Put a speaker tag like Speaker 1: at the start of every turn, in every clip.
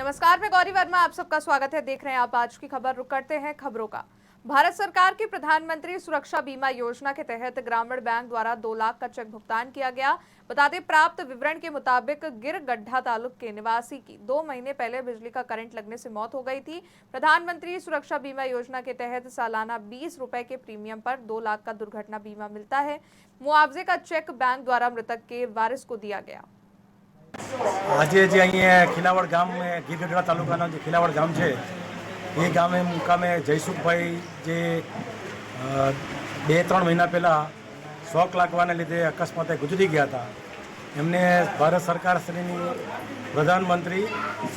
Speaker 1: नमस्कार, मैं गौरी वर्मा, आप सबका स्वागत है। देख रहे हैं आप आज की खबर। रुक करते हैं खबरों का। भारत सरकार की प्रधानमंत्री सुरक्षा बीमा योजना के तहत ग्रामीण बैंक द्वारा 2 लाख का चेक भुगतान किया गया। बता दें, प्राप्त विवरण के मुताबिक गिर गड्ढा तालुक के निवासी की 2 महीने पहले बिजली का करंट लगने से मौत हो गई थी। प्रधानमंत्री सुरक्षा बीमा योजना के तहत सालाना 20 रुपए के प्रीमियम पर 2 लाख का दुर्घटना बीमा मिलता है। मुआवजे का चेक बैंक द्वारा मृतक के वारिस को दिया गया।
Speaker 2: આજે જે અહીંયા ખીલાવડ ગામ ગીરગઢડા તાલુકાના જે ખીલાવડ ગામ છે એ ગામે મુકામે જયસુખભાઈ જે 2-3 મહિના પહેલાં શોક લાગવાને લીધે અકસ્માતે ગુજરી ગયા હતા. એમને ભારત સરકારશ્રીની પ્રધાનમંત્રી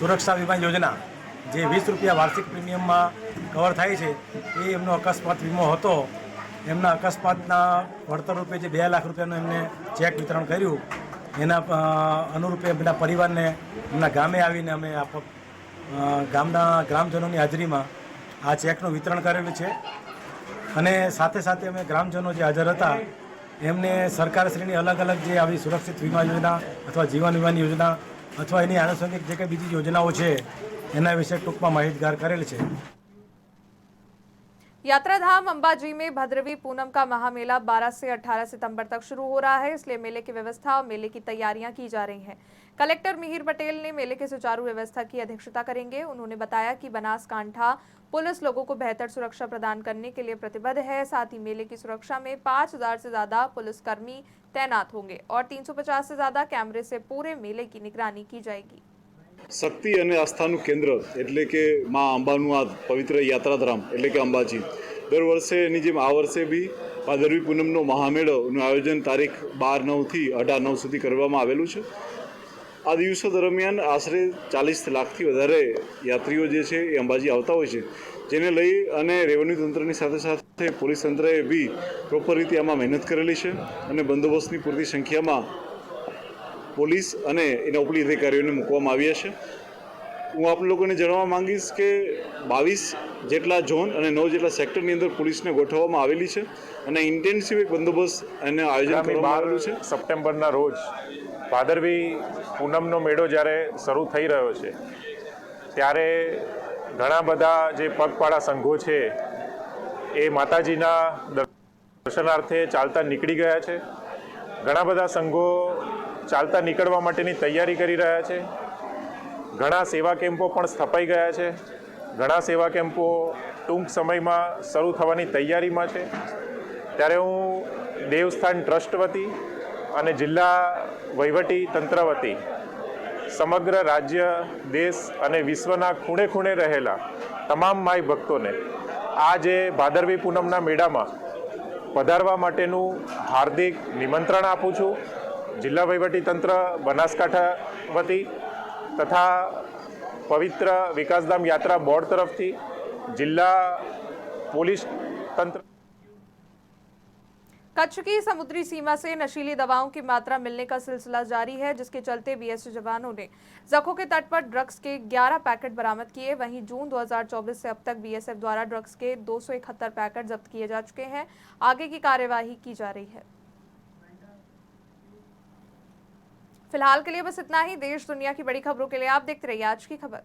Speaker 2: સુરક્ષા વીમા યોજના જે 20 રૂપિયા વાર્ષિક પ્રીમિયમમાં કવર થાય છે એ એમનો અકસ્માત વીમો હતો. એમના અકસ્માતના વળતર રૂપે જે 2 લાખ રૂપિયાનું એમને ચેક વિતરણ કર્યું. એના અનુરૂપે એમના પરિવારને એમના ગામે આવીને અમે ગામના ગ્રામજનોની હાજરીમાં આ ચેકનું વિતરણ કરેલું છે. અને સાથે સાથે અમે ગ્રામજનો જે હાજર હતા એમને સરકારશ્રીની અલગ અલગ જે આવી સુરક્ષિત વીમા યોજના અથવા જીવન વીમાની યોજના અથવા એની આનુષંગિક જે કંઈ બીજી યોજનાઓ છે એના વિશે ટૂંકમાં માહિતગાર કરેલ છે.
Speaker 1: यात्राधाम अंबाजी में भादरवी पूनम का महामेला 12 से 18 सितंबर तक शुरू हो रहा है, इसलिए मेले की व्यवस्था और मेले की तैयारियां की जा रही हैं। कलेक्टर मिहिर पटेल ने मेले की सुचारू व्यवस्था की अध्यक्षता करेंगे। उन्होंने बताया कि बनासकांठा पुलिस लोगों को बेहतर सुरक्षा प्रदान करने के लिए प्रतिबद्ध है। साथ ही मेले की सुरक्षा में 5000 से ज्यादा पुलिसकर्मी तैनात होंगे और 350 से ज्यादा कैमरे से पूरे मेले की निगरानी की जाएगी।
Speaker 3: शक्ति અને આસ્થાનું કેન્દ્ર એટલે કે માં અંબાનું આ પવિત્ર યાત્રાધામ એટલે કે અંબાજી દર વર્ષે એની જેમ આ વર્ષે બી ભાદરવી પૂનમનો મહામેળોનું આયોજન તારીખ 12/9 થી 18/9 સુધી કરવામાં આવેલું છે. આ દિવસો દરમિયાન આશરે 40 લાખથી વધારે યાત્રીઓ જે છે એ અંબાજી આવતા હોય છે, જેને લઈ અને રેવન્યુ તંત્રની સાથે સાથે પોલીસ તંત્રએ બી પ્રોપર રીતે આમાં મહેનત કરેલી છે અને બંદોબસ્તની પૂરતી સંખ્યામાં પોલીસ અને એના ઉપરી અધિકારીઓને મૂકવામાં આવ્યા છે. હું આપ લોકોને જણાવવા માંગીશ કે 22 જેટલા ઝોન અને 9 જેટલા સેક્ટરની અંદર પોલીસને ગોઠવવામાં આવેલી છે અને ઇન્ટેન્સિવ એક બંદોબસ્ત અને આયોજન કરવામાં આવેલું છે.
Speaker 4: સપ્ટેમ્બરના રોજ ભાદરવી પૂનમનો મેળો જ્યારે શરૂ થઈ રહ્યો છે ત્યારે ઘણા બધા જે પગપાળા સંઘો છે એ માતાજીના દર્શનાર્થે ચાલતા નીકળી ગયા છે. ઘણા બધા સંઘો ચાલતા નીકળવા માટેની તૈયારી કરી રહ્યા છે. ઘણા સેવા કેમ્પો પણ સ્થપાઈ ગયા છે. ઘણા સેવા કેમ્પો ટૂંક સમયમાં શરૂ થવાની તૈયારીમાં છે. ત્યારે હું દેવસ્થાન ટ્રસ્ટ વતી અને જિલ્લા વહીવટી તંત્ર વતી સમગ્ર રાજ્ય, દેશ અને વિશ્વના ખૂણે ખૂણે રહેલા તમામ માઈ ભક્તોને આ જે ભાદરવી પૂનમના મેળામાં પધારવા માટેનું હાર્દિક નિમંત્રણ આપું છું. જિલ્લા વહીવટી તંત્ર બનાસકાંઠા વતી તથા પવિત્ર વિકાસધામ यात्रा बोर्ड तरफથી जिला पुलिस तंत्र।
Speaker 1: कच्छ की समुद्री सीमा से नशीली दवाओं की मात्रा मिलने का सिलसिला जारी है, जिसके चलते बीएसएफ जवानों ने जखो के तट पर ड्रग्स के 11 पैकेट बरामद किए। वहीं जून 2024 से अब तक बीएसएफ द्वारा ड्रग्स के 271 पैकेट जब्त किए जा चुके हैं। आगे की कार्यवाही की जा रही है। फिलहाल के लिए बस इतना ही। देश दुनिया की बड़ी खबरों के लिए आप देखते रहिए आज की खबर।